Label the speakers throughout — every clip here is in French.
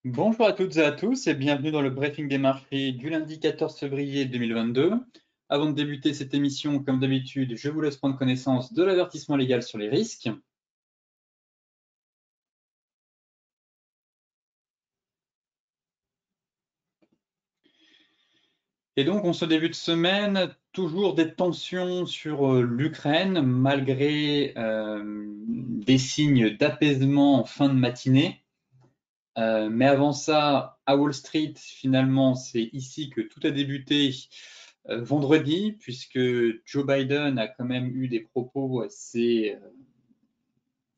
Speaker 1: Bonjour à toutes et à tous et bienvenue dans le briefing des marchés du lundi 14 février 2022. Avant de débuter cette émission, comme d'habitude, je vous laisse prendre connaissance de l'avertissement légal sur les risques. Et donc, en ce début de semaine, toujours des tensions sur l'Ukraine, malgré des signes d'apaisement en fin de matinée. Mais avant ça, à Wall Street, finalement, c'est ici que tout a débuté vendredi, puisque Joe Biden a quand même eu des propos assez,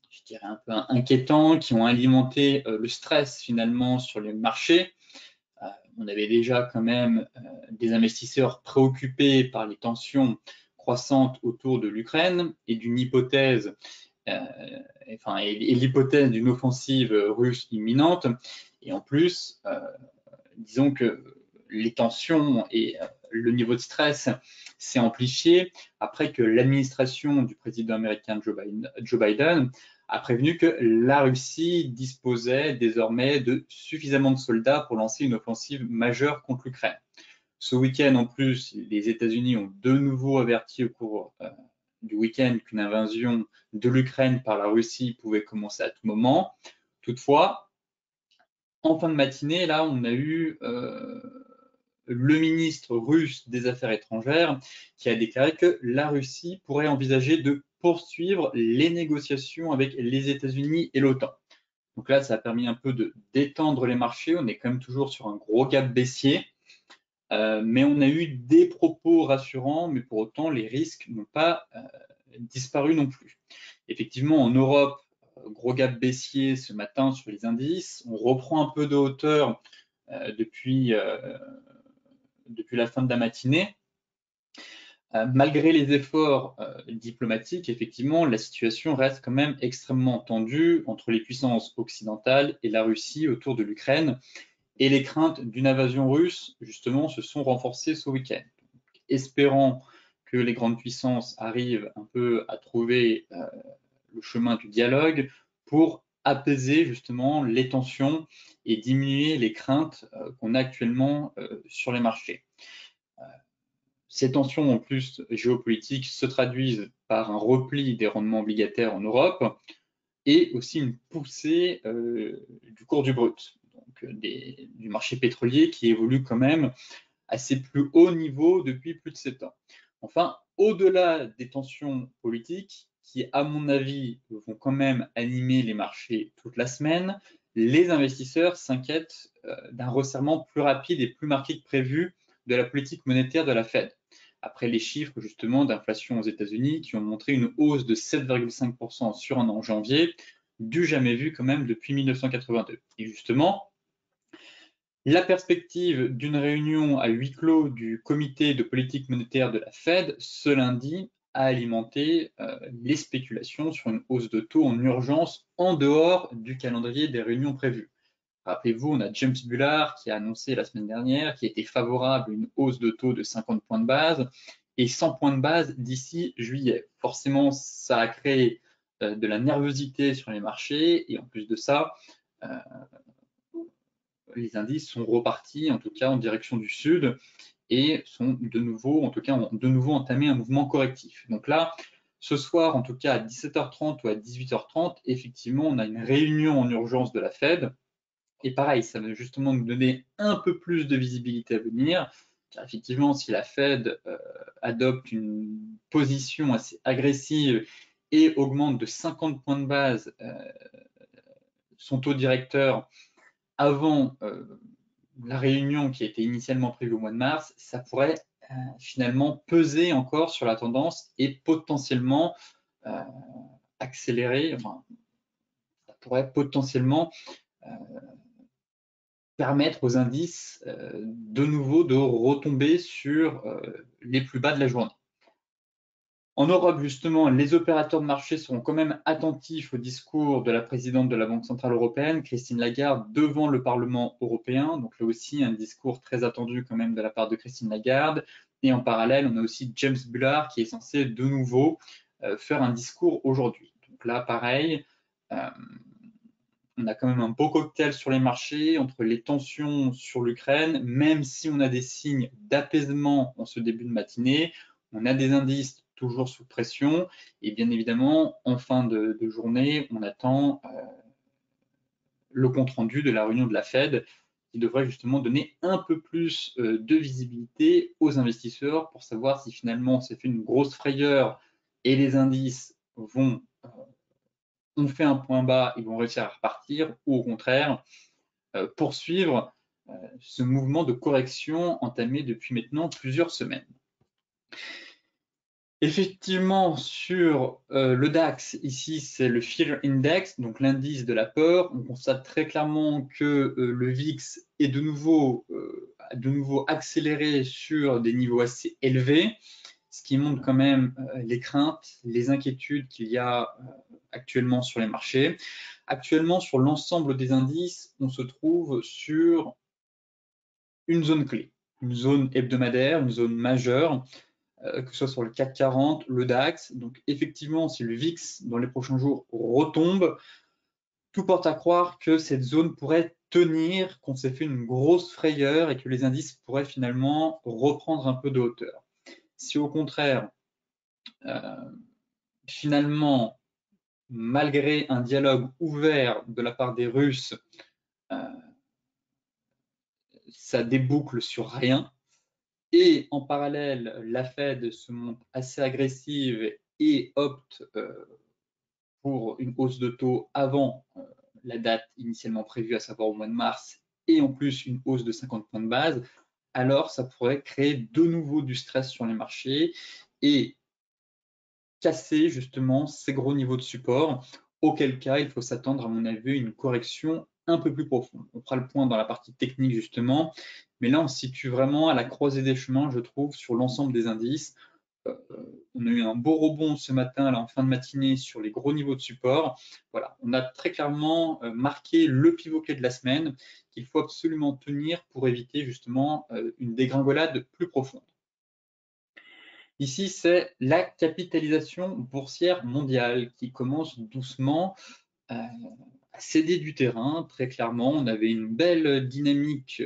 Speaker 1: je dirais, un peu inquiétants, qui ont alimenté le stress finalement sur les marchés. On avait déjà quand même des investisseurs préoccupés par les tensions croissantes autour de l'Ukraine et d'une hypothèse, et l'hypothèse d'une offensive russe imminente. Et en plus, disons que les tensions et le niveau de stress s'est amplifié après que l'administration du président américain Joe Biden a prévenu que la Russie disposait désormais de suffisamment de soldats pour lancer une offensive majeure contre l'Ukraine. Ce week-end, en plus, les États-Unis ont de nouveau averti au cours du week-end qu'une invasion de l'Ukraine par la Russie pouvait commencer à tout moment. Toutefois, en fin de matinée, là, on a eu le ministre russe des Affaires étrangères qui a déclaré que la Russie pourrait envisager de poursuivre les négociations avec les États-Unis et l'OTAN. Donc là, ça a permis un peu de détendre les marchés. On est quand même toujours sur un gros gap baissier. Mais on a eu des propos rassurants, mais pour autant, les risques n'ont pas disparu non plus. Effectivement, en Europe, gros gap baissier ce matin sur les indices. On reprend un peu de hauteur depuis la fin de la matinée. Malgré les efforts diplomatiques, effectivement, la situation reste quand même extrêmement tendue entre les puissances occidentales et la Russie autour de l'Ukraine. Et les craintes d'une invasion russe, justement, se sont renforcées ce week-end. Espérant que les grandes puissances arrivent un peu à trouver le chemin du dialogue pour apaiser justement les tensions et diminuer les craintes qu'on a actuellement sur les marchés. Ces tensions, en plus géopolitiques, se traduisent par un repli des rendements obligataires en Europe et aussi une poussée du cours du brut, donc du marché pétrolier qui évolue quand même à ses plus hauts niveaux depuis plus de 7 ans. Enfin, au-delà des tensions politiques, qui, à mon avis, vont quand même animer les marchés toute la semaine, les investisseurs s'inquiètent d'un resserrement plus rapide et plus marqué que prévu de la politique monétaire de la Fed. Après les chiffres justement d'inflation aux États-Unis qui ont montré une hausse de 7,5% sur un an en janvier, du jamais vu quand même depuis 1982. Et justement, la perspective d'une réunion à huis clos du comité de politique monétaire de la Fed ce lundi a alimenté les spéculations sur une hausse de taux en urgence en dehors du calendrier des réunions prévues. Rappelez-vous, on a James Bullard qui a annoncé la semaine dernière qu'il était favorable à une hausse de taux de 50 points de base et 100 points de base d'ici juillet. Forcément, ça a créé de la nervosité sur les marchés et en plus de ça, les indices sont repartis, en tout cas en direction du sud, et sont de nouveau, en tout cas, ont de nouveau entamé un mouvement correctif. Donc là, ce soir, en tout cas à 17h30 ou à 18h30, effectivement, on a une réunion en urgence de la Fed. Et pareil, ça va justement nous donner un peu plus de visibilité à venir. Car effectivement, si la Fed adopte une position assez agressive et augmente de 50 points de base son taux directeur avant la réunion qui était initialement prévue au mois de mars, ça pourrait finalement peser encore sur la tendance et potentiellement accélérer, enfin, ça pourrait potentiellement permettre aux indices de nouveau de retomber sur les plus bas de la journée. En Europe, justement, les opérateurs de marché seront quand même attentifs au discours de la présidente de la Banque centrale européenne, Christine Lagarde, devant le Parlement européen. Donc là aussi, un discours très attendu quand même de la part de Christine Lagarde. Et en parallèle, on a aussi James Bullard qui est censé de nouveau faire un discours aujourd'hui. Donc là, pareil, on a quand même un beau cocktail sur les marchés entre les tensions sur l'Ukraine, même si on a des signes d'apaisement en ce début de matinée, on a des indices toujours sous pression, et bien évidemment, en fin de journée, on attend le compte-rendu de la réunion de la Fed qui devrait justement donner un peu plus de visibilité aux investisseurs pour savoir si finalement c'est fait une grosse frayeur et les indices ont fait un point bas, ils vont réussir à repartir, ou au contraire, poursuivre ce mouvement de correction entamé depuis maintenant plusieurs semaines. Effectivement, sur le DAX, ici c'est le Fear Index, donc l'indice de la peur. On constate très clairement que le VIX est de nouveau accéléré sur des niveaux assez élevés, ce qui montre quand même les craintes, les inquiétudes qu'il y a actuellement sur les marchés. Actuellement, sur l'ensemble des indices, on se trouve sur une zone clé, une zone hebdomadaire, une zone majeure, que ce soit sur le CAC 40, le DAX. Donc effectivement, si le VIX dans les prochains jours retombe, tout porte à croire que cette zone pourrait tenir, qu'on s'est fait une grosse frayeur et que les indices pourraient finalement reprendre un peu de hauteur. Si au contraire, finalement, malgré un dialogue ouvert de la part des Russes, ça déboucle sur rien, et en parallèle, la Fed se montre assez agressive et opte pour une hausse de taux avant la date initialement prévue, à savoir au mois de mars, et en plus une hausse de 50 points de base, alors ça pourrait créer de nouveau du stress sur les marchés et casser justement ces gros niveaux de support, auquel cas il faut s'attendre à mon avis une correction un peu plus profonde. On fera le point dans la partie technique justement, mais là on se situe vraiment à la croisée des chemins, je trouve, sur l'ensemble des indices. On a eu un beau rebond ce matin, là, en fin de matinée, sur les gros niveaux de support. Voilà, on a très clairement marqué le pivot clé de la semaine qu'il faut absolument tenir pour éviter justement une dégringolade plus profonde. Ici, c'est la capitalisation boursière mondiale qui commence doucement à céder du terrain. Très clairement, on avait une belle dynamique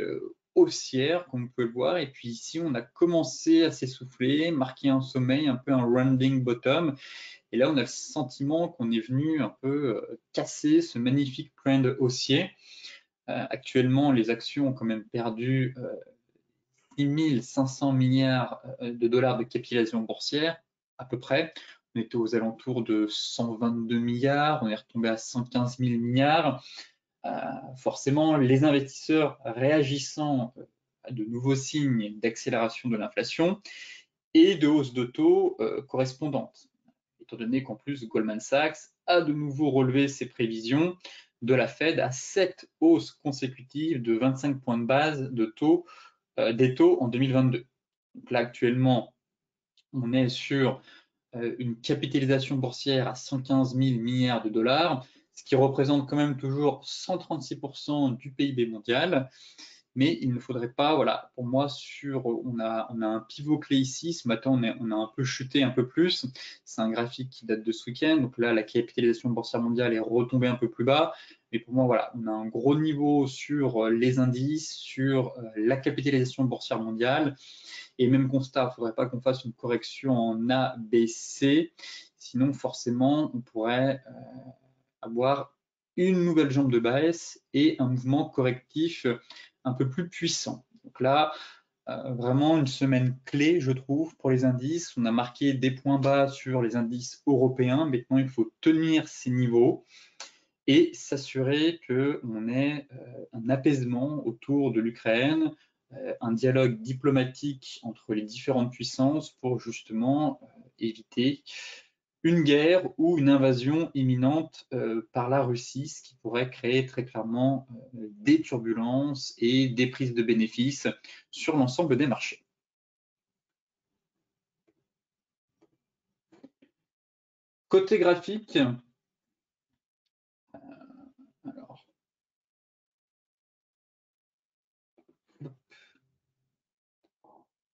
Speaker 1: haussière, comme vous pouvez le voir, et puis ici, on a commencé à s'essouffler, marquer un sommeil, un peu un rounding bottom, et là, on a le sentiment qu'on est venu un peu casser ce magnifique trend haussier. Actuellement, les actions ont quand même perdu 6 500 milliards de dollars de capitalisation boursière, à peu près. On était aux alentours de 122 milliards, on est retombé à 115 000 milliards. Forcément, les investisseurs réagissant à de nouveaux signes d'accélération de l'inflation et de hausse de taux correspondantes, étant donné qu'en plus Goldman Sachs a de nouveau relevé ses prévisions de la Fed à 7 hausses consécutives de 25 points de base de taux, des taux en 2022. Donc là, actuellement, on est sur une capitalisation boursière à 115 000 milliards de dollars, ce qui représente quand même toujours 136% du PIB mondial. Mais il ne faudrait pas, voilà, pour moi, on a un pivot clé ici. Ce matin, on a un peu chuté un peu plus. C'est un graphique qui date de ce week-end. Donc là, la capitalisation boursière mondiale est retombée un peu plus bas. Mais pour moi, voilà, on a un gros niveau sur les indices, sur la capitalisation boursière mondiale. Et même constat, il ne faudrait pas qu'on fasse une correction en A, B, C. Sinon, forcément, on pourrait avoir une nouvelle jambe de baisse et un mouvement correctif un peu plus puissant. Donc là, vraiment une semaine clé, je trouve, pour les indices. On a marqué des points bas sur les indices européens. Maintenant, il faut tenir ces niveaux et s'assurer qu'on ait un apaisement autour de l'Ukraine, un dialogue diplomatique entre les différentes puissances pour justement éviter une guerre ou une invasion imminente par la Russie, ce qui pourrait créer très clairement des turbulences et des prises de bénéfices sur l'ensemble des marchés. Côté graphique, alors,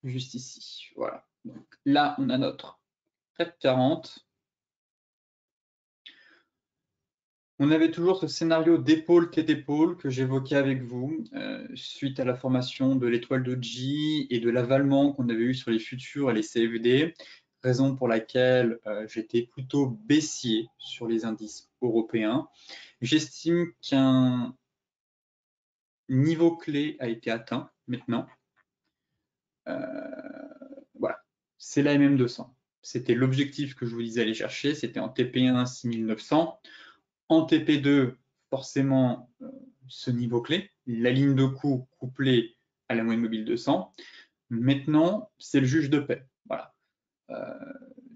Speaker 1: juste ici, voilà. Donc là, on a notre CAC 40. On avait toujours ce scénario d'épaule tête épaule que j'évoquais avec vous suite à la formation de l'étoile Doji et de l'avalement qu'on avait eu sur les futurs et les CFD, raison pour laquelle j'étais plutôt baissier sur les indices européens. J'estime qu'un niveau clé a été atteint maintenant. Voilà, c'est la MM200. C'était l'objectif que je vous disais aller chercher, c'était en TP1 6900. En TP2, forcément, ce niveau clé, la ligne de coup couplée à la moyenne mobile 200. Maintenant, c'est le juge de paix. Voilà.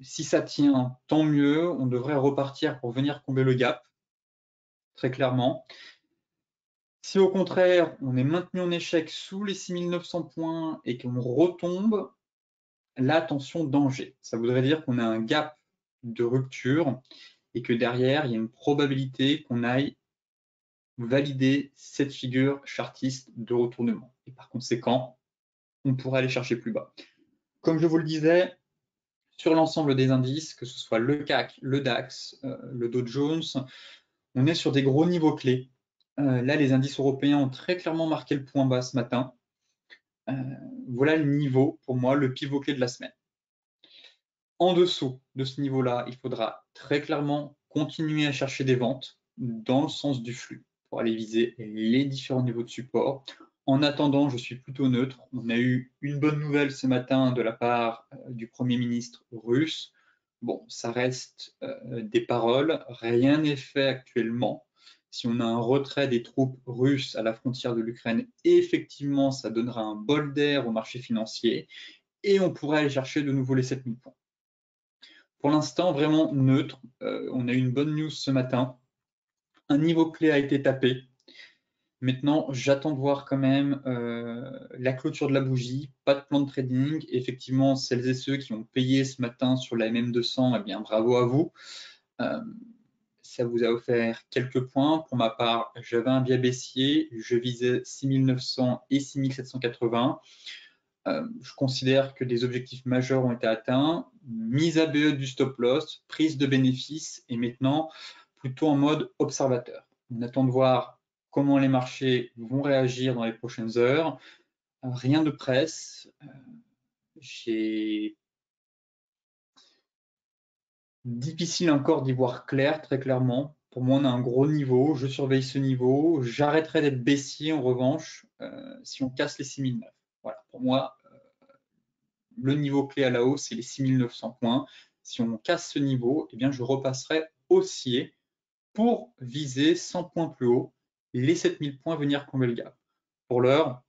Speaker 1: Si ça tient, tant mieux. On devrait repartir pour venir combler le gap, très clairement. Si au contraire, on est maintenu en échec sous les 6900 points et qu'on retombe, là, attention, danger. Ça voudrait dire qu'on a un gap de rupture et que derrière, il y a une probabilité qu'on aille valider cette figure chartiste de retournement. Et par conséquent, on pourrait aller chercher plus bas. Comme je vous le disais, sur l'ensemble des indices, que ce soit le CAC, le DAX, le Dow Jones, on est sur des gros niveaux clés. Là, les indices européens ont très clairement marqué le point bas ce matin. Voilà le niveau, pour moi, le pivot clé de la semaine. En dessous de ce niveau-là, il faudra très clairement continuer à chercher des ventes dans le sens du flux pour aller viser les différents niveaux de support. En attendant, je suis plutôt neutre. On a eu une bonne nouvelle ce matin de la part du Premier ministre russe. Bon, ça reste des paroles. Rien n'est fait actuellement. Si on a un retrait des troupes russes à la frontière de l'Ukraine, effectivement, ça donnera un bol d'air au marché financier et on pourrait aller chercher de nouveau les 7000 points. Pour l'instant, vraiment neutre. On a eu une bonne news ce matin. Un niveau clé a été tapé. Maintenant, j'attends de voir quand même la clôture de la bougie. Pas de plan de trading. Effectivement, celles et ceux qui ont payé ce matin sur la MM200, eh bien, bravo à vous. Ça vous a offert quelques points. Pour ma part, j'avais un biais baissier. Je visais 6900 et 6780. Je considère que des objectifs majeurs ont été atteints, mise à BE du stop loss, prise de bénéfices et maintenant plutôt en mode observateur. On attend de voir comment les marchés vont réagir dans les prochaines heures. Rien de presse. J'ai difficile encore d'y voir clair, très clairement. Pour moi, on a un gros niveau. Je surveille ce niveau. J'arrêterai d'être baissier en revanche si on casse les 6009. Voilà, pour moi, le niveau clé à la hausse, c'est les 6900 points. Si on casse ce niveau, eh bien, je repasserai haussier pour viser 100 points plus haut, les 7000 points, venir combler le gap. Pour l'heure,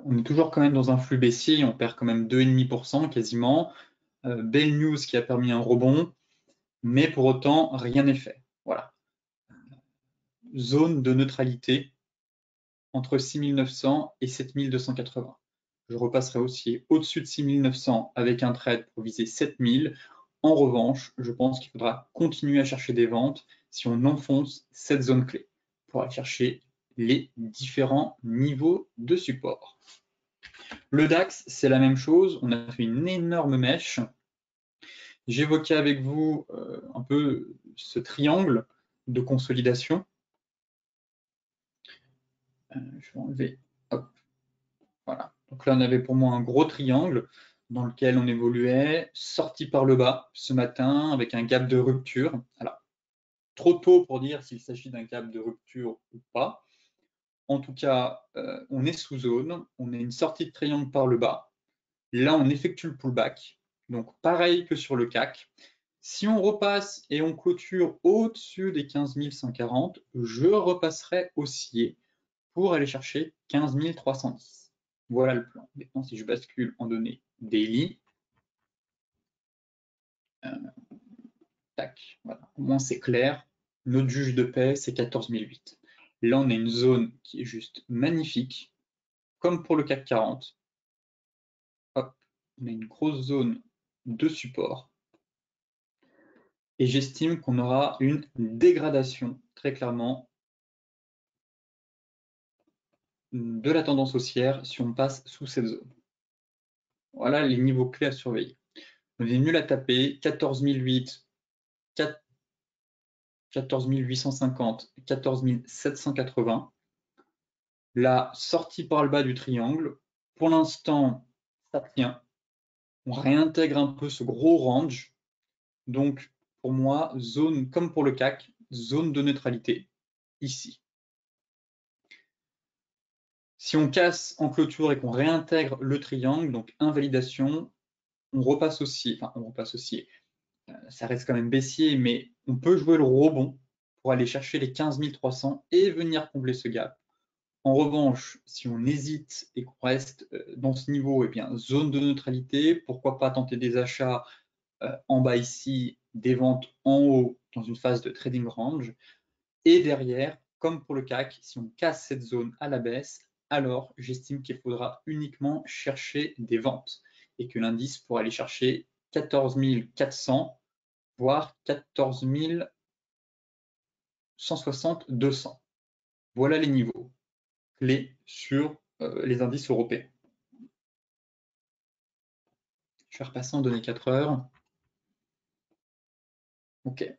Speaker 1: on est toujours quand même dans un flux baissier, on perd quand même 2,5% quasiment. Belle news qui a permis un rebond, mais pour autant, rien n'est fait. Voilà. Zone de neutralité entre 6900 et 7280. Je repasserai aussi au-dessus de 6900 avec un trade pour viser 7000. En revanche, je pense qu'il faudra continuer à chercher des ventes si on enfonce cette zone clé pour aller chercher les différents niveaux de support. Le DAX, c'est la même chose. On a fait une énorme mèche. J'évoquais avec vous un peu ce triangle de consolidation. Je vais enlever. Hop. Voilà. Donc là, on avait pour moi un gros triangle dans lequel on évoluait, sorti par le bas ce matin avec un gap de rupture. Alors, trop tôt pour dire s'il s'agit d'un gap de rupture ou pas. En tout cas, on est sous zone, on a une sortie de triangle par le bas. Là, on effectue le pullback. Donc, pareil que sur le CAC. Si on repasse et on clôture au-dessus des 15 140, je repasserai haussier pour aller chercher 15 310. Voilà le plan. Maintenant, si je bascule en données daily, tac, voilà. Au moins c'est clair. Notre juge de paix, c'est 14 008. Là, on a une zone qui est juste magnifique, comme pour le CAC 40. Hop, on a une grosse zone de support. Et j'estime qu'on aura une dégradation, très clairement, de la tendance haussière si on passe sous cette zone. Voilà les niveaux clés à surveiller. On est nul à taper, 14 008, 14 850, 14 780. La sortie par le bas du triangle, pour l'instant, ça tient. On réintègre un peu ce gros range. Donc, pour moi, zone, comme pour le CAC, zone de neutralité, ici. Si on casse en clôture et qu'on réintègre le triangle, donc invalidation, on repasse haussier. Enfin, on repasse haussier. Ça reste quand même baissier, mais on peut jouer le rebond pour aller chercher les 15 300 et venir combler ce gap. En revanche, si on hésite et qu'on reste dans ce niveau, eh bien, zone de neutralité, pourquoi pas tenter des achats en bas ici, des ventes en haut dans une phase de trading range. Et derrière, comme pour le CAC, si on casse cette zone à la baisse, alors j'estime qu'il faudra uniquement chercher des ventes et que l'indice pourra aller chercher 14 400, voire 14 160, 200. Voilà les niveaux clés sur les indices européens. Je vais repasser en données 4 heures. Ok.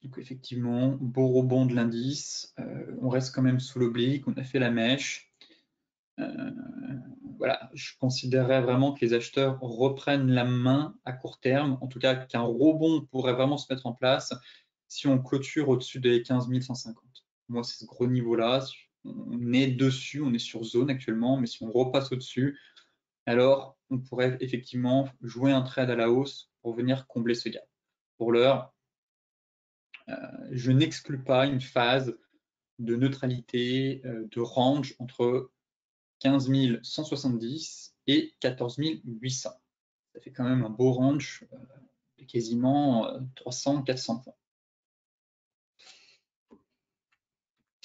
Speaker 1: Donc effectivement, beau rebond de l'indice. On reste quand même sous l'oblique. On a fait la mèche. Voilà, je considérerais vraiment que les acheteurs reprennent la main à court terme. En tout cas, qu'un rebond pourrait vraiment se mettre en place si on clôture au-dessus des 15 150. Moi, c'est ce gros niveau-là. On est dessus, on est sur zone actuellement, mais si on repasse au-dessus, alors on pourrait effectivement jouer un trade à la hausse pour venir combler ce gap. Pour l'heure, je n'exclus pas une phase de neutralité, de range entre 15 170 et 14 800. Ça fait quand même un beau range de quasiment 300-400 points.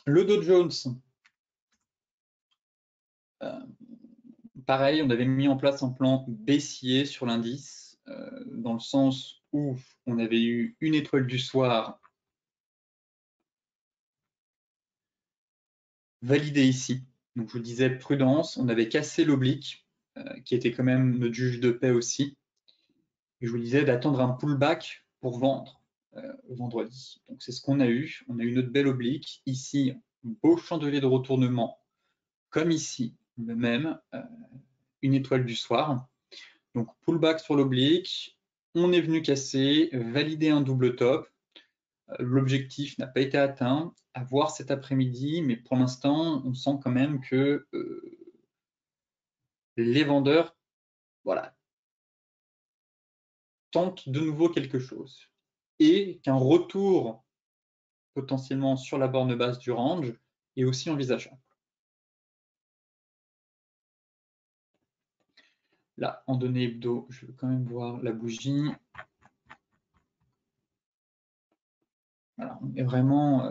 Speaker 1: Le Dow Jones, pareil, on avait mis en place un plan baissier sur l'indice, dans le sens où on avait eu une étoile du soir validée ici. Donc je vous disais prudence, on avait cassé l'oblique, qui était quand même notre juge de paix aussi. Et je vous disais d'attendre un pullback pour vendre vendredi. Donc c'est ce qu'on a eu. On a eu notre belle oblique. Ici, beau chandelier de retournement, comme ici, le même, une étoile du soir. Donc pullback sur l'oblique, on est venu casser, valider un double top. L'objectif n'a pas été atteint, à voir cet après-midi, mais pour l'instant, on sent quand même que les vendeurs, voilà, tentent de nouveau quelque chose. Et qu'un retour potentiellement sur la borne basse du range est aussi envisageable. Là, en données hebdo, je vais quand même voir la bougie. Voilà, on est vraiment,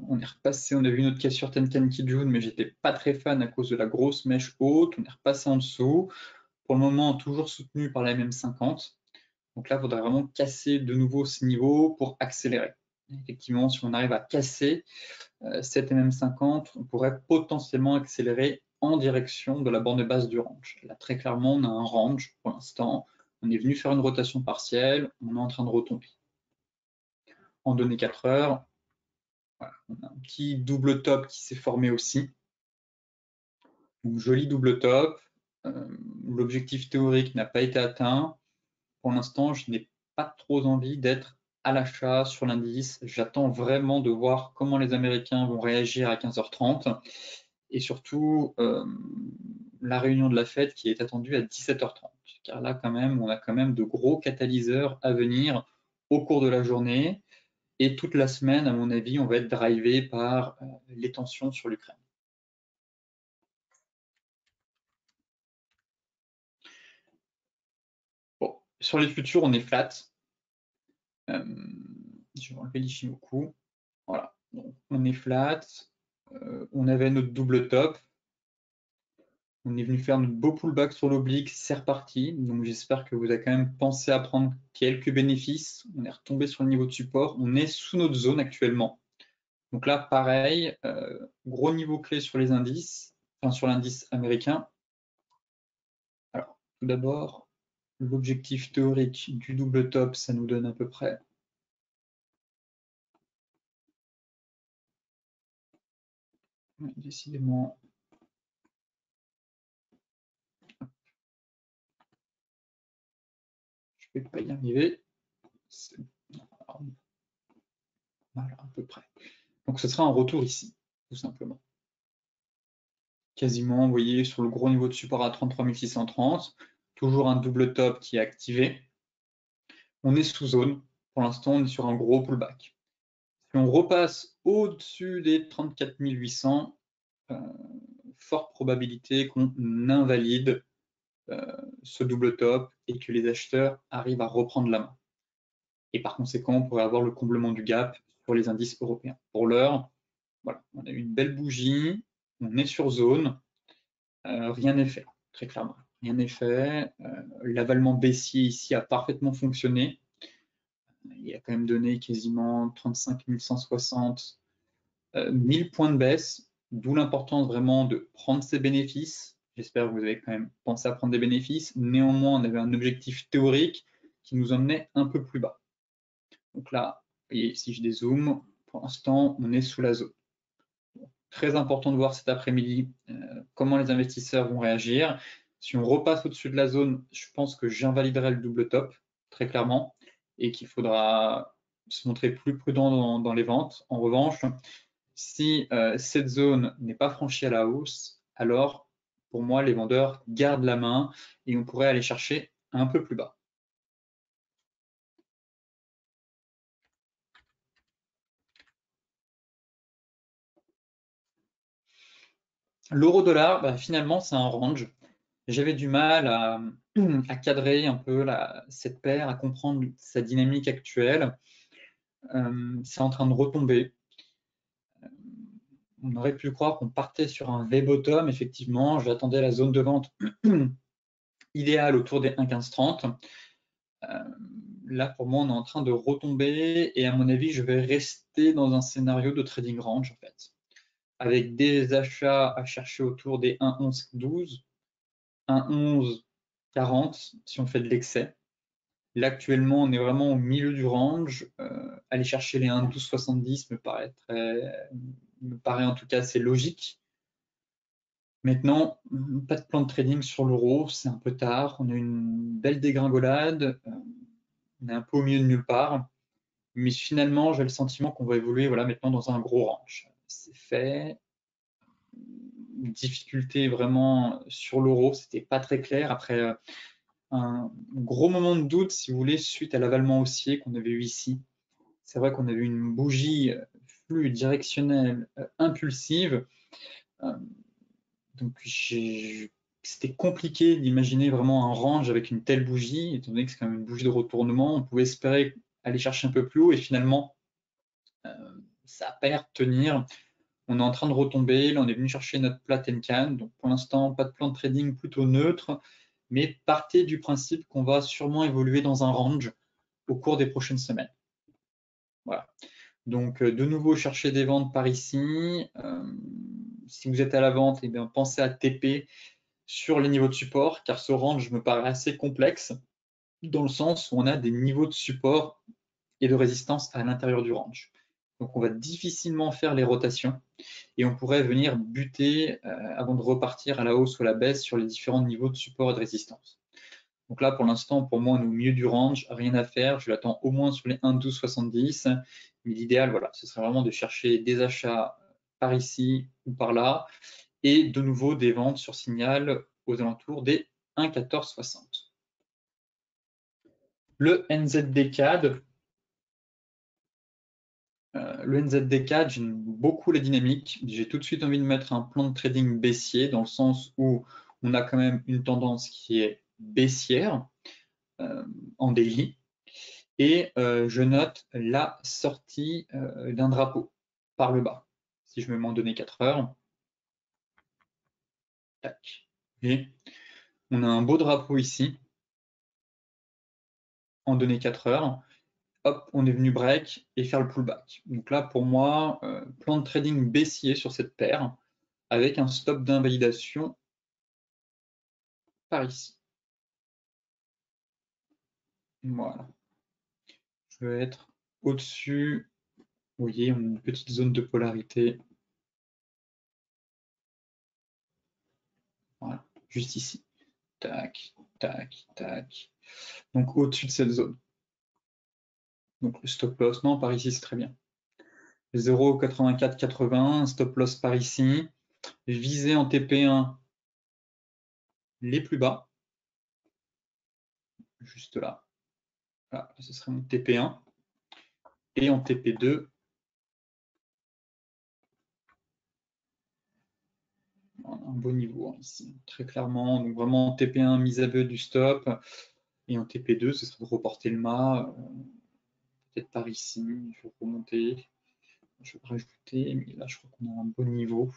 Speaker 1: on est repassé, on a vu notre cassure Tenkan-Ki June, mais j'étais pas très fan à cause de la grosse mèche haute. On est repassé en dessous. Pour le moment, toujours soutenu par la MM50. Donc là, il faudrait vraiment casser de nouveau ce niveau pour accélérer. Effectivement, si on arrive à casser cette MM50, on pourrait potentiellement accélérer en direction de la borne basse du range. Là, très clairement, on a un range pour l'instant. On est venu faire une rotation partielle, on est en train de retomber. En données 4 heures, voilà, on a un petit double top qui s'est formé aussi. Donc, joli double top. L'objectif théorique n'a pas été atteint. Pour l'instant, je n'ai pas trop envie d'être à l'achat sur l'indice. J'attends vraiment de voir comment les Américains vont réagir à 15h30 et surtout la réunion de la Fed qui est attendue à 17h30. Car là, quand même, on a quand même de gros catalyseurs à venir au cours de la journée et toute la semaine, à mon avis, on va être drivé par les tensions sur l'Ukraine. Bon, sur les futurs, on est flat. Je vais enlever l'Ichimoku. Voilà, donc on est flat. On avait notre double top. On est venu faire notre beau pullback sur l'oblique, c'est reparti. Donc j'espère que vous avez quand même pensé à prendre quelques bénéfices. On est retombé sur le niveau de support. On est sous notre zone actuellement. Donc là, pareil, gros niveau clé sur les indices, enfin sur l'indice américain. Alors, tout d'abord, l'objectif théorique du double top, ça nous donne à peu près Ouais, décidément. Je ne vais pas y arriver. Voilà, à peu près. Donc ce sera un retour ici, tout simplement. Quasiment, vous voyez, sur le gros niveau de support à 33 630, toujours un double top qui est activé. On est sous zone. Pour l'instant, on est sur un gros pullback. Si on repasse au-dessus des 34 800, forte probabilité qu'on invalide ce double top et que les acheteurs arrivent à reprendre la main. Et par conséquent, on pourrait avoir le comblement du gap sur les indices européens. Pour l'heure, voilà, on a une belle bougie, on est sur zone, rien n'est fait, très clairement. Rien n'est fait. L'avalement baissier ici a parfaitement fonctionné. Il a quand même donné quasiment 35 160, 1000 points de baisse, d'où l'importance vraiment de prendre ses bénéfices. J'espère que vous avez quand même pensé à prendre des bénéfices. Néanmoins, on avait un objectif théorique qui nous emmenait un peu plus bas. Donc là, vous voyez, si je dézoome, pour l'instant, on est sous la zone. Très important de voir cet après-midi comment les investisseurs vont réagir. Si on repasse au-dessus de la zone, je pense que j'invaliderai le double top, très clairement, et qu'il faudra se montrer plus prudent dans les ventes. En revanche, si cette zone n'est pas franchie à la hausse, alors pour moi, les vendeurs gardent la main et on pourrait aller chercher un peu plus bas. L'euro-dollar, bah, finalement, c'est un range. J'avais du mal à cadrer un peu cette paire, à comprendre sa dynamique actuelle. C'est en train de retomber. On aurait pu croire qu'on partait sur un V-bottom, effectivement. J'attendais la zone de vente idéale autour des 1,1530. Là, pour moi, on est en train de retomber et à mon avis, je vais rester dans un scénario de trading range, en fait, avec des achats à chercher autour des 1,1112, 1,1140 si on fait de l'excès. Là, actuellement, on est vraiment au milieu du range. Aller chercher les 1,1270 me paraît en tout cas assez logique. Maintenant, pas de plan de trading sur l'euro, c'est un peu tard. On a une belle dégringolade, on est un peu au milieu de nulle part. Mais finalement, j'ai le sentiment qu'on va évoluer voilà, maintenant dans un gros range. C'est fait. Difficulté vraiment sur l'euro, c'était pas très clair. Après un gros moment de doute, si vous voulez, suite à l'avalement haussier qu'on avait eu ici. C'est vrai qu'on avait une bougie flux directionnelle impulsive. Euh, donc c'était compliqué d'imaginer vraiment un range avec une telle bougie, étant donné que c'est quand même une bougie de retournement. On pouvait espérer aller chercher un peu plus haut et finalement, ça a pas l'air de tenir. On est en train de retomber. Là, on est venu chercher notre plat Tenkan. Donc, pour l'instant, pas de plan de trading, plutôt neutre. Mais partez du principe qu'on va sûrement évoluer dans un range au cours des prochaines semaines. Voilà. Donc, de nouveau, chercher des ventes par ici. Si vous êtes à la vente, eh bien, pensez à TP sur les niveaux de support, car ce range me paraît assez complexe, dans le sens où on a des niveaux de support et de résistance à l'intérieur du range. Donc, on va difficilement faire les rotations et on pourrait venir buter avant de repartir à la hausse ou à la baisse sur les différents niveaux de support et de résistance. Donc là, pour l'instant, pour moi, on est au milieu du range, rien à faire. Je l'attends au moins sur les 1,1270. Mais l'idéal, voilà, ce serait vraiment de chercher des achats par ici ou par là et de nouveau des ventes sur signal aux alentours des 1,1460. Le NZD-CAD, j'aime beaucoup la dynamique. J'ai tout de suite envie de mettre un plan de trading baissier dans le sens où on a quand même une tendance qui est baissière en daily. Et je note la sortie d'un drapeau par le bas. Si je me mets en données 4 heures, tac. Et on a un beau drapeau ici en données 4 heures. Hop, on est venu break et faire le pullback. Donc là, pour moi, plan de trading baissier sur cette paire avec un stop d'invalidation par ici. Voilà. Je vais être au-dessus. Vous voyez, on a une petite zone de polarité juste ici. Tac, tac, tac. Donc au-dessus de cette zone. Donc le stop loss, non, par ici c'est très bien. 0,8480, stop loss par ici. Viser en TP1 les plus bas. Juste là. Voilà, ce serait mon TP1. Et en TP2, on a un beau niveau hein, ici, très clairement. Donc vraiment en TP1, mise à bas du stop. Et en TP2, ce serait de reporter le mât, peut-être par ici. Je vais remonter. Je vais rajouter, mais là je crois qu'on a un bon niveau.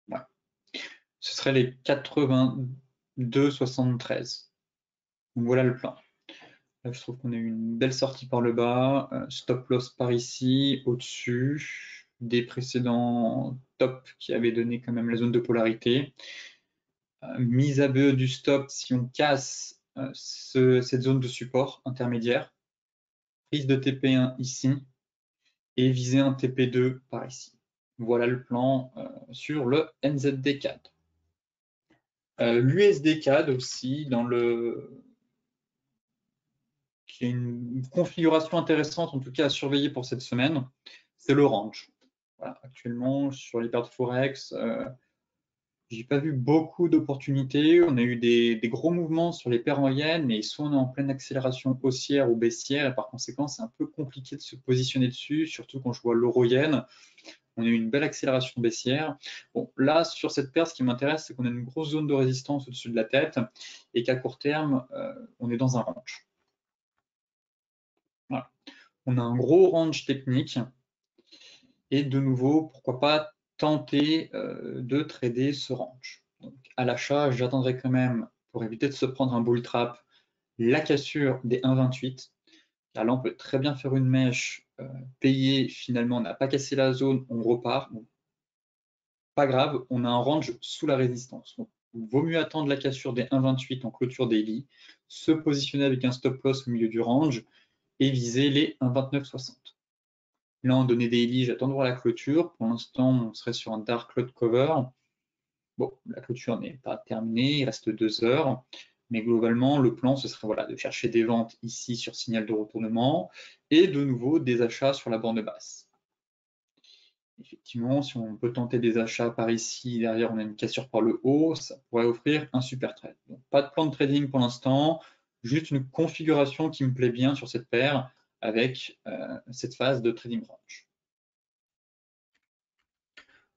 Speaker 1: Ouais. Ce serait les 82,73. Donc voilà le plan. Là, je trouve qu'on a eu une belle sortie par le bas, stop loss par ici, au-dessus des précédents tops qui avaient donné quand même la zone de polarité. Mise à bas du stop si on casse cette zone de support intermédiaire. Prise de TP1 ici et viser un TP2 par ici. Voilà le plan sur le NZD-CAD. L'USD-CAD aussi, qui est une configuration intéressante, en tout cas à surveiller pour cette semaine, c'est le range. Voilà, actuellement, sur les paires de Forex, j'ai pas vu beaucoup d'opportunités. On a eu des gros mouvements sur les paires moyennes, mais soit on est en pleine accélération haussière ou baissière, et par conséquent, c'est un peu compliqué de se positionner dessus, surtout quand je vois l'euro-yen. On a eu une belle accélération baissière. Bon, là, sur cette paire, ce qui m'intéresse, c'est qu'on a une grosse zone de résistance au-dessus de la tête et qu'à court terme, on est dans un range. Voilà. On a un gros range technique et de nouveau, pourquoi pas tenter de trader ce range. Donc, à l'achat, j'attendrai quand même, pour éviter de se prendre un bull trap, la cassure des 1,28. Car là, on peut très bien faire une mèche, payer, finalement, on n'a pas cassé la zone, on repart. Bon, pas grave, on a un range sous la résistance. Donc, il vaut mieux attendre la cassure des 1,28 en clôture daily, se positionner avec un stop loss au milieu du range et viser les 1,2960. Là, en données daily, j'attends de voir la clôture. Pour l'instant, on serait sur un dark cloud cover. Bon, la clôture n'est pas terminée, il reste 2 heures. Mais globalement, le plan, ce serait voilà, de chercher des ventes ici sur signal de retournement et de nouveau des achats sur la bande basse. Effectivement, si on peut tenter des achats par ici, derrière on a une cassure par le haut, ça pourrait offrir un super trade. Donc, pas de plan de trading pour l'instant, juste une configuration qui me plaît bien sur cette paire avec cette phase de trading range.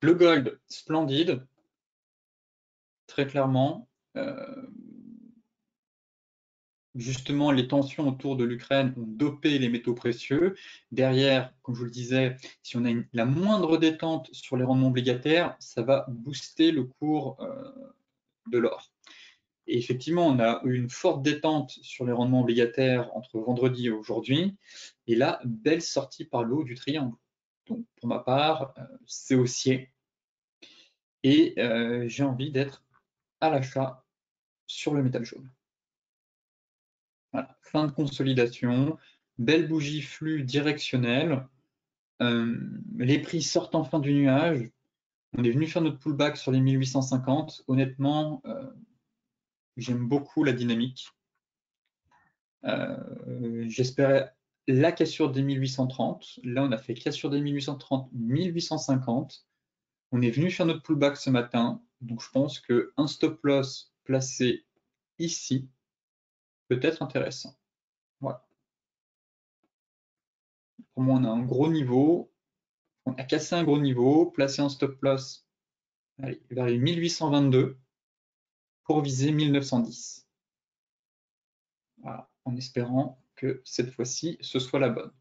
Speaker 1: Le gold, splendide, très clairement. Justement, les tensions autour de l'Ukraine ont dopé les métaux précieux. Derrière, comme je vous le disais, si on a la moindre détente sur les rendements obligataires, ça va booster le cours de l'or. Et effectivement, on a eu une forte détente sur les rendements obligataires entre vendredi et aujourd'hui. Et là, belle sortie par le haut du triangle. Donc, pour ma part, c'est haussier. Et j'ai envie d'être à l'achat sur le métal jaune. Voilà, fin de consolidation, belle bougie flux directionnelle. Les prix sortent enfin du nuage. On est venu faire notre pullback sur les 1850. Honnêtement, j'aime beaucoup la dynamique. J'espérais la cassure des 1830. Là, on a fait cassure des 1830, 1850. On est venu faire notre pullback ce matin. Donc, je pense qu'un stop loss placé ici peut être intéressant. Voilà. Pour moi, on a un gros niveau. On a cassé un gros niveau, placé un stop loss vers les 1822 pour viser 1910. Voilà, en espérant que cette fois-ci, ce soit la bonne.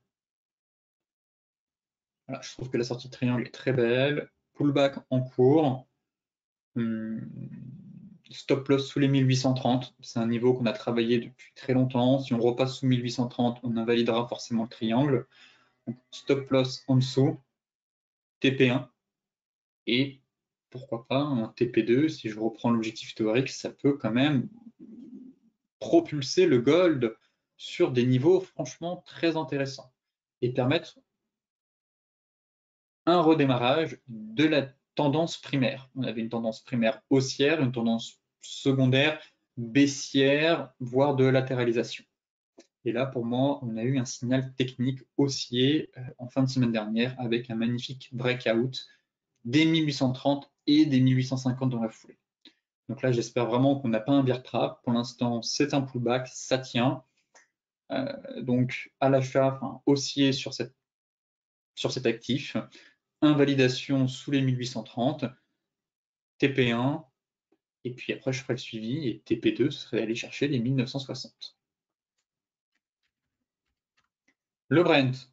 Speaker 1: Voilà, je trouve que la sortie de triangle est très belle. Pullback en cours. Stop loss sous les 1830. C'est un niveau qu'on a travaillé depuis très longtemps. Si on repasse sous 1830, on invalidera forcément le triangle. Donc, stop loss en dessous, TP1 et pourquoi pas un TP2. Si je reprends l'objectif théorique, ça peut quand même propulser le gold sur des niveaux franchement très intéressants et permettre un redémarrage de la tendance primaire. On avait une tendance primaire haussière, une tendance secondaire baissière, voire de latéralisation. Et là, pour moi, on a eu un signal technique haussier en fin de semaine dernière avec un magnifique breakout des 1830 et des 1850 dans la foulée. Donc là, j'espère vraiment qu'on n'a pas un bear trap. Pour l'instant, c'est un pullback, ça tient. Donc à l'achat, enfin, haussier sur cet actif, invalidation sous les 1830, TP1, et puis après je ferai le suivi, et TP2, ce serait d'aller chercher les 1960. Le Brent.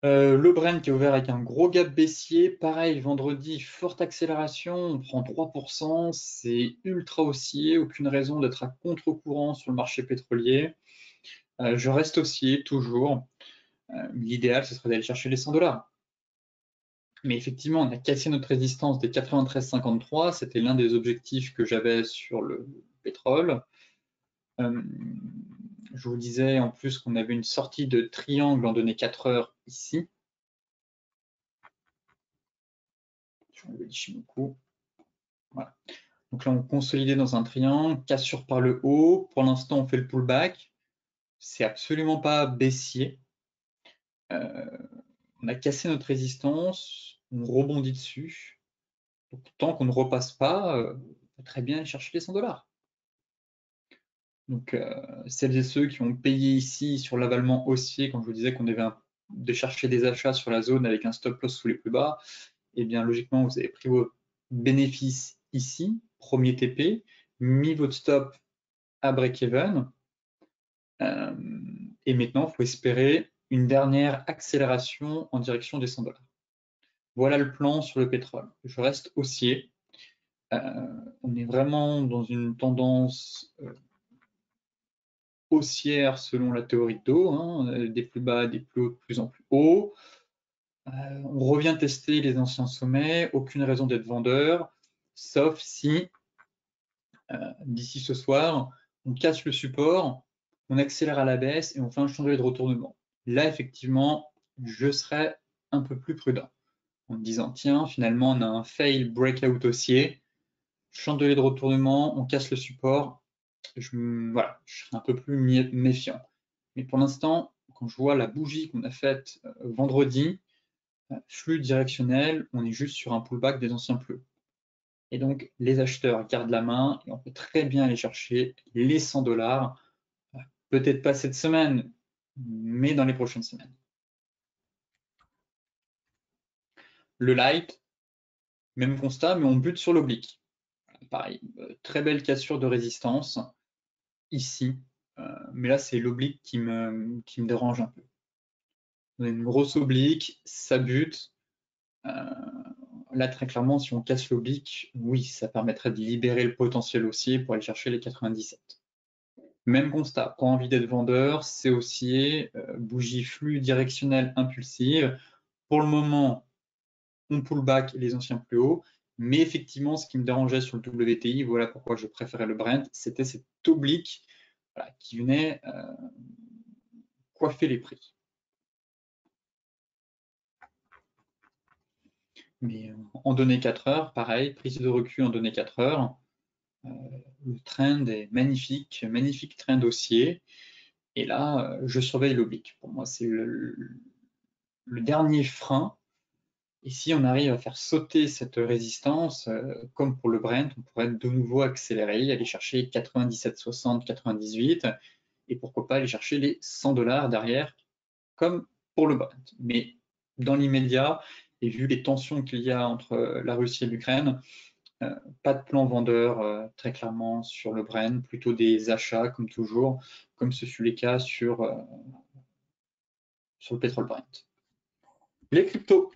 Speaker 1: Le Brent qui est ouvert avec un gros gap baissier. Pareil, vendredi, forte accélération, on prend 3%, c'est ultra haussier, aucune raison d'être à contre-courant sur le marché pétrolier. Je reste haussier, toujours. L'idéal, ce serait d'aller chercher les 100 $. Mais effectivement, on a cassé notre résistance des 93,53. C'était l'un des objectifs que j'avais sur le pétrole. Je vous disais en plus qu'on avait une sortie de triangle en données 4 heures ici. Je vais enlever l'Ichimoku. Voilà. Donc là, on consolidait dans un triangle, cassure par le haut. Pour l'instant, on fait le pullback. C'est absolument pas baissier. On a cassé notre résistance, on rebondit dessus. Donc, tant qu'on ne repasse pas, on peut très bien aller chercher les 100 $. Donc, celles et ceux qui ont payé ici sur l'avalement haussier, quand je vous disais qu'on devait de chercher des achats sur la zone avec un stop loss sous les plus bas, eh bien, logiquement, vous avez pris vos bénéfices ici, premier TP, mis votre stop à break-even, et maintenant, il faut espérer une dernière accélération en direction des 100 $. Voilà le plan sur le pétrole. Je reste haussier. On est vraiment dans une tendance haussière selon la théorie de dos, hein, des plus bas, des plus hauts, de plus en plus hauts. On revient tester les anciens sommets, aucune raison d'être vendeur, sauf si d'ici ce soir, on casse le support, on accélère à la baisse et on fait un chandelier de retournement. Là, effectivement, je serais un peu plus prudent en me disant, tiens, finalement, on a un fail breakout haussier, chandelier de retournement, on casse le support, voilà, je serais un peu plus méfiant. Mais pour l'instant, quand je vois la bougie qu'on a faite vendredi, flux directionnel, on est juste sur un pullback des anciens plus hauts. Et donc, les acheteurs gardent la main et on peut très bien aller chercher les 100 $, peut-être pas cette semaine, mais dans les prochaines semaines. Le light, même constat, mais on bute sur l'oblique. Pareil, très belle cassure de résistance ici, mais là c'est l'oblique qui me dérange un peu. On a une grosse oblique, ça bute. Là, très clairement, si on casse l'oblique, oui, ça permettrait de libérer le potentiel haussier pour aller chercher les 97. Même constat, pas envie d'être vendeur, c'est haussier, bougie flux directionnelle impulsive. Pour le moment, on pull back les anciens plus hauts, mais effectivement, ce qui me dérangeait sur le WTI, voilà pourquoi je préférais le Brent, c'était cet oblique voilà, qui venait coiffer les prix. Mais en données 4 heures, pareil, prise de recul en données 4 heures, le trend est magnifique, magnifique trend haussier. Et là, je surveille l'oblique. Pour moi, c'est le dernier frein. Et si on arrive à faire sauter cette résistance, comme pour le Brent, on pourrait de nouveau accélérer, aller chercher 97,60, 98, et pourquoi pas aller chercher les 100 $ derrière, comme pour le Brent. Mais dans l'immédiat, et vu les tensions qu'il y a entre la Russie et l'Ukraine, pas de plan vendeur très clairement sur le Brent, plutôt des achats comme toujours, comme ce fut le cas sur le pétrole Brent. Les cryptos,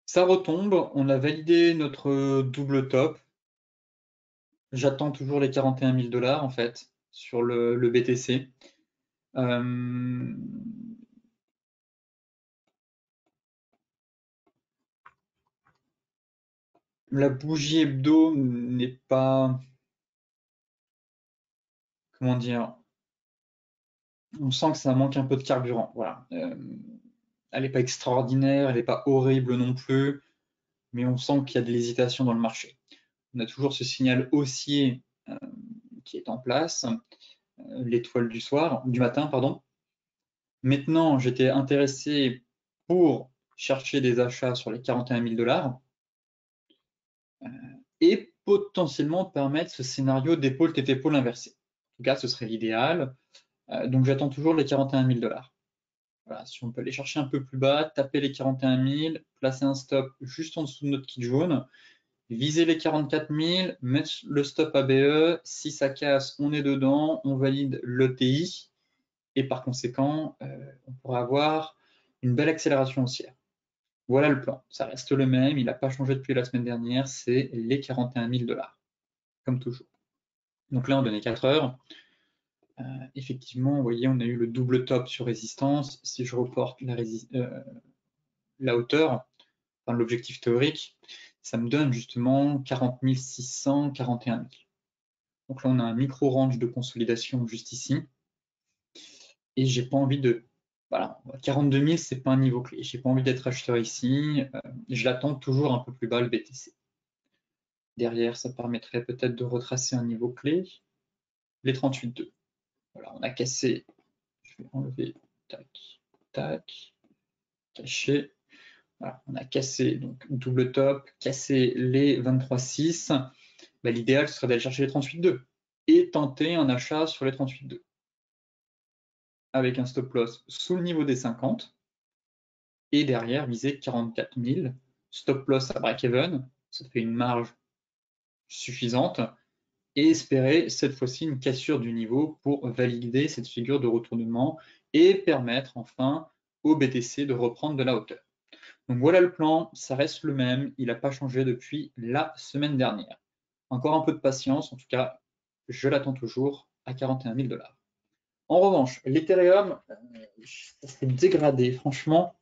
Speaker 1: ça retombe, on a validé notre double top. J'attends toujours les 41 000 $ en fait sur le BTC. La bougie hebdo n'est pas, comment dire, on sent que ça manque un peu de carburant. Voilà. Elle n'est pas extraordinaire, elle n'est pas horrible non plus, mais on sent qu'il y a de l'hésitation dans le marché. On a toujours ce signal haussier qui est en place, l'étoile du matin, pardon. Maintenant, j'étais intéressé pour chercher des achats sur les 41 000 $ et potentiellement permettre ce scénario d'épaule tête épaule inversé. En tout cas, ce serait l'idéal. Donc j'attends toujours les 41 000 $. Voilà, si on peut aller chercher un peu plus bas, taper les 41 000, placer un stop juste en dessous de notre kit jaune, viser les 44 000, mettre le stop ABE, si ça casse, on est dedans, on valide l'ETI, et par conséquent, on pourra avoir une belle accélération haussière. Voilà le plan, ça reste le même, il n'a pas changé depuis la semaine dernière, c'est les 41 000 $, comme toujours. Donc là, on donnait 4 heures. Effectivement, vous voyez, on a eu le double top sur résistance. Si je reporte la hauteur, enfin, l'objectif théorique, ça me donne justement 40 600, 41 000. Donc là, on a un micro range de consolidation juste ici. Et j'ai pas envie de. Voilà, 42 000, c'est pas un niveau clé. J'ai pas envie d'être acheteur ici. Je l'attends toujours un peu plus bas, le BTC. Derrière, ça permettrait peut-être de retracer un niveau clé. Les 38,2. Voilà, on a cassé. Je vais enlever. Tac, tac. Caché. Voilà, on a cassé donc double top, cassé les 23,6. Bah, l'idéal ce serait d'aller chercher les 38,2 et tenter un achat sur les 38,2 avec un stop loss sous le niveau des 50 et derrière viser 44 000, stop loss à break-even, ça fait une marge suffisante et espérer cette fois-ci une cassure du niveau pour valider cette figure de retournement et permettre enfin au BTC de reprendre de la hauteur. Donc voilà le plan, ça reste le même, il n'a pas changé depuis la semaine dernière. Encore un peu de patience, en tout cas, je l'attends toujours à 41 000 $. En revanche, l'Ethereum, ça s'est dégradé, franchement,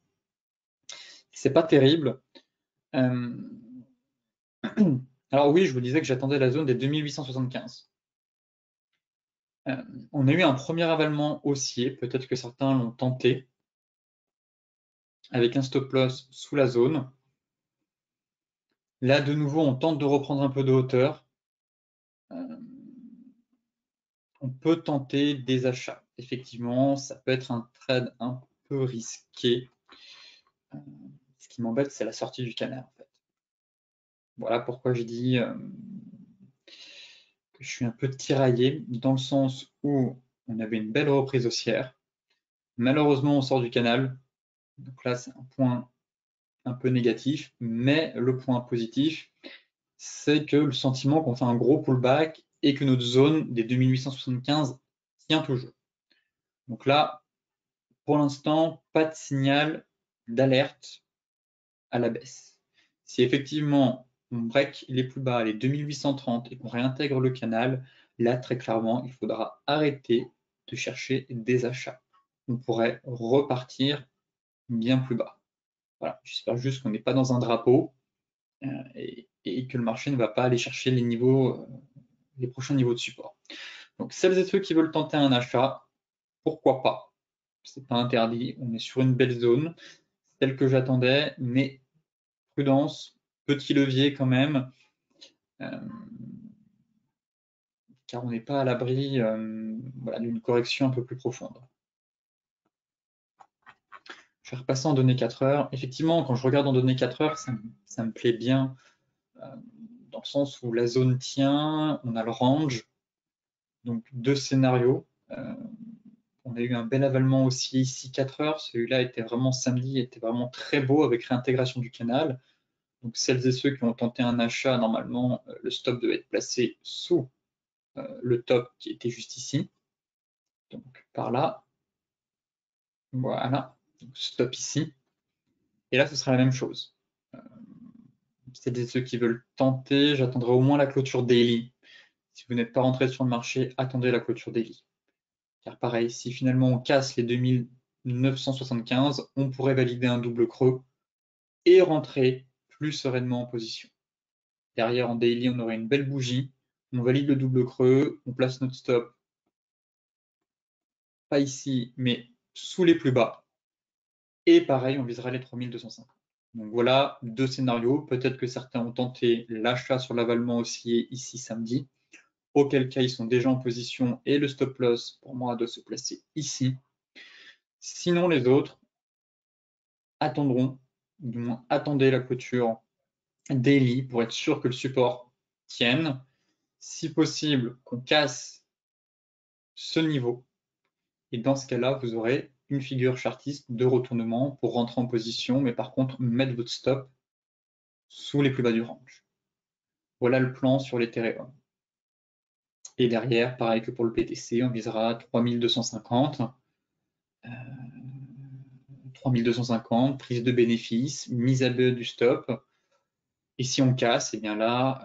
Speaker 1: c'est pas terrible. Alors oui, je vous disais que j'attendais la zone des 2875. On a eu un premier avalement haussier, peut-être que certains l'ont tenté, avec un stop loss sous la zone. Là, de nouveau, on tente de reprendre un peu de hauteur. On peut tenter des achats. Effectivement, ça peut être un trade un peu risqué. Ce qui m'embête, c'est la sortie du canal, en fait. Voilà pourquoi je dis que je suis un peu tiraillé, dans le sens où on avait une belle reprise haussière. Malheureusement, on sort du canal. Donc là, c'est un point un peu négatif. Mais le point positif, c'est que le sentiment qu'on fait un gros pullback et que notre zone des 2875 tient toujours. Donc là, pour l'instant, pas de signal d'alerte à la baisse. Si effectivement on break les plus bas, les 2830, et qu'on réintègre le canal, là très clairement, il faudra arrêter de chercher des achats. On pourrait repartir bien plus bas. Voilà, j'espère juste qu'on n'est pas dans un drapeau et que le marché ne va pas aller chercher les prochains niveaux de support. Donc celles et ceux qui veulent tenter un achat, pourquoi pas? C'est pas interdit, on est sur une belle zone, telle que j'attendais, mais prudence, petit levier quand même, car on n'est pas à l'abri voilà, d'une correction un peu plus profonde. Je vais repasser en données 4 heures. Effectivement, quand je regarde en données 4 heures, ça me plaît bien, dans le sens où la zone tient, on a le range, donc deux scénarios. On a eu un bel avalement aussi ici 4 heures, celui-là était vraiment samedi, était vraiment très beau avec réintégration du canal. Donc celles et ceux qui ont tenté un achat, normalement, le stop devait être placé sous le top qui était juste ici. Donc par là, voilà, donc, stop ici. Et là, ce sera la même chose. Celles et ceux qui veulent tenter, j'attendrai au moins la clôture daily. Si vous n'êtes pas rentré sur le marché, attendez la clôture daily. Car pareil, si finalement on casse les 2975, on pourrait valider un double creux et rentrer plus sereinement en position. Derrière, en daily, on aurait une belle bougie. On valide le double creux, on place notre stop pas ici, mais sous les plus bas. Et pareil, on visera les 3250. Donc voilà, deux scénarios. Peut-être que certains ont tenté l'achat sur l'avalement haussier ici samedi, auquel cas ils sont déjà en position et le stop loss pour moi doit se placer ici. Sinon les autres attendront, du moins attendez la clôture daily pour être sûr que le support tienne. Si possible, qu'on casse ce niveau. Et dans ce cas-là, vous aurez une figure chartiste de retournement pour rentrer en position, mais par contre, mettre votre stop sous les plus bas du range. Voilà le plan sur l'Ethereum. Et derrière, pareil que pour le BTC, on visera 3250. 3250, prise de bénéfice, mise à bas du stop. Et si on casse, et bien là,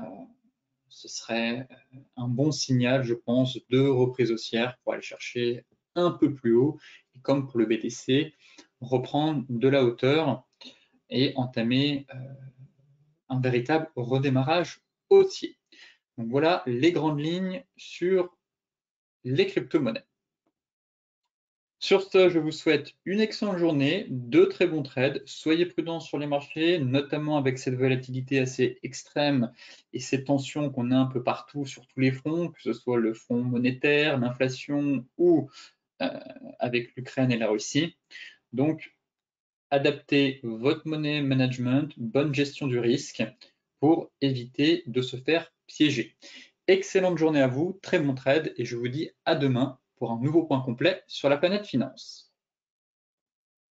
Speaker 1: ce serait un bon signal, je pense, de reprise haussière pour aller chercher un peu plus haut. Et comme pour le BTC, reprendre de la hauteur et entamer un véritable redémarrage haussier. Donc voilà les grandes lignes sur les crypto-monnaies. Sur ce, je vous souhaite une excellente journée, de très bons trades. Soyez prudents sur les marchés, notamment avec cette volatilité assez extrême et ces tensions qu'on a un peu partout sur tous les fronts, que ce soit le front monétaire, l'inflation ou avec l'Ukraine et la Russie. Donc, adaptez votre money management, bonne gestion du risque pour éviter de se faire piéger. Excellente journée à vous, très bon trade et je vous dis à demain pour un nouveau point complet sur la planète finance.